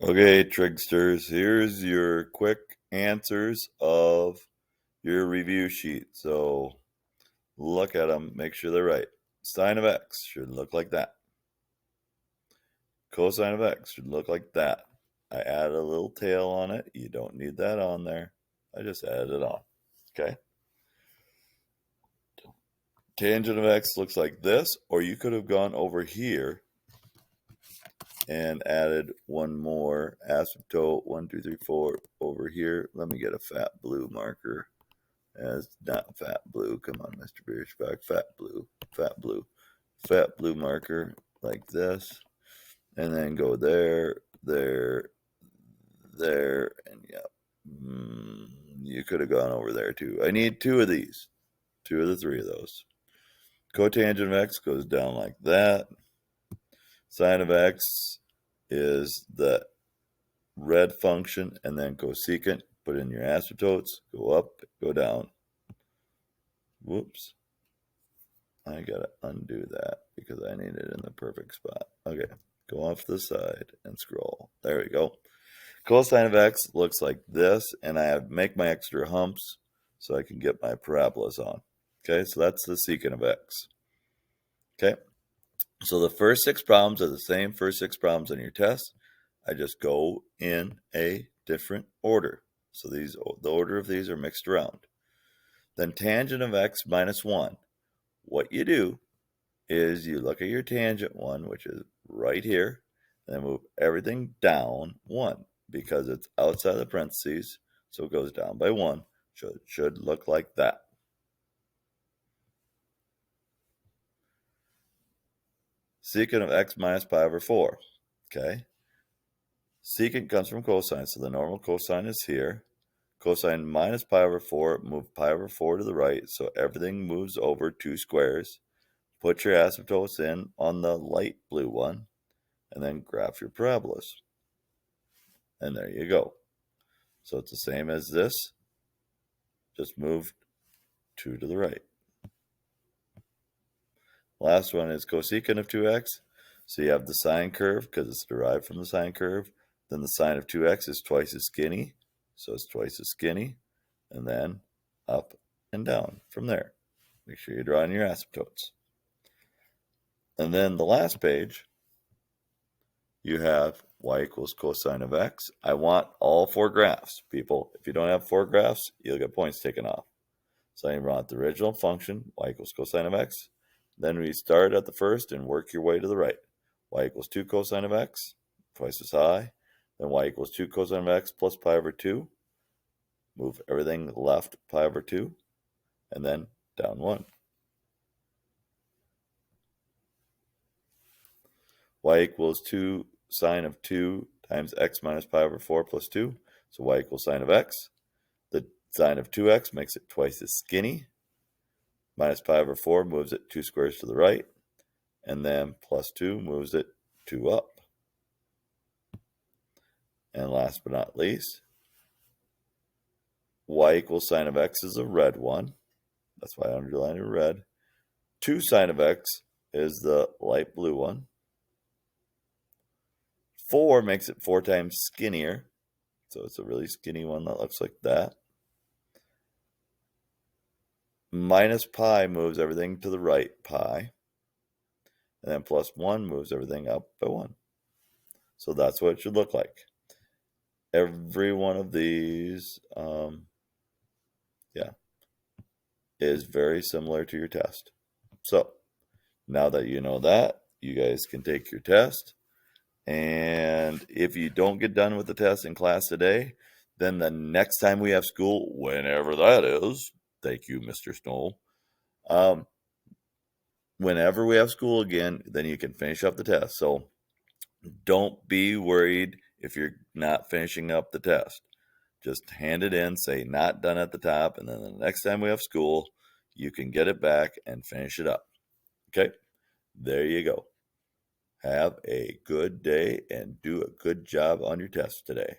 Okay, Trigsters, here's your quick answers of your review sheet. So look at them, make sure they're right. Sine of x should look like that. Cosine of x should look like that. I added a little tail on it. You don't need that on there. I just added it on. Okay. Tangent of x looks like this, or you could have gone over here and added one more asymptote, 1, 2, 3, 4 over here. Let me get a fat blue marker. It's not fat blue. Come on, Mr. Beersbach. Fat blue marker like this. And then go there, there, there, and yeah. You could have gone over there too. I need two of these. Two of the three of those. Cotangent of x goes down like that. Sine of x is the red function, and then cosecant, put in your asymptotes, go up, go down. Whoops. I gotta undo that because I need it in the perfect spot. Okay, go off to the side and scroll. There we go. Cosine of x looks like this, and I have make my extra humps so I can get my parabolas on. Okay, so that's the secant of x. Okay, so the first 6 problems are the same first 6 problems on your test. I just go in a different order. So the order of these are mixed around. Then tangent of x minus 1. What you do is you look at your tangent 1, which is right here, and then move everything down 1 because it's outside the parentheses, so it goes down by 1. So it should look like that. Secant of x minus pi over 4. Okay. Secant comes from cosine, so the normal cosine is here. Cosine minus pi over 4, move pi over 4 to the right, so everything moves over 2 squares. Put your asymptotes in on the light blue one, and then graph your parabolas. And there you go. So it's the same as this, just move 2 to the right. Last one is cosecant of 2x. So you have the sine curve because it's derived from the sine curve. Then the sine of 2x is twice as skinny, so it's twice as skinny. And then up and down from there. Make sure you draw in your asymptotes. And then the last page, you have y equals cosine of x. I want all 4 graphs, people. If you don't have 4 graphs, you'll get points taken off. So you want the original function, y equals cosine of x. Then we start at the first and work your way to the right. Y equals 2 cosine of x, twice as high. Then y equals 2 cosine of x plus pi over 2. Move everything left pi over 2. And then down 1. Y equals 2 sine of 2 times x minus pi over 4 plus 2. So y equals sine of x. The sine of 2x makes it twice as skinny. Minus pi over 4 moves it 2 squares to the right. And then plus 2 moves it 2 up. And last but not least, y equals sine of x is a red one. That's why I underlined it red. 2 sine of x is the light blue one. 4 makes it 4 times skinnier. So it's a really skinny one that looks like that. Minus pi moves everything to the right, pi. And then plus 1 moves everything up by 1. So that's what it should look like. Every one of these, is very similar to your test. So now that you know that, you guys can take your test. And if you don't get done with the test in class today, then the next time we have school, whenever that is, thank you, Mr. Snow. Whenever we have school again, then you can finish up the test. So don't be worried if you're not finishing up the test. Just hand it in, say not done at the top, and then the next time we have school, you can get it back and finish it up. Okay? There you go. Have a good day and do a good job on your test today.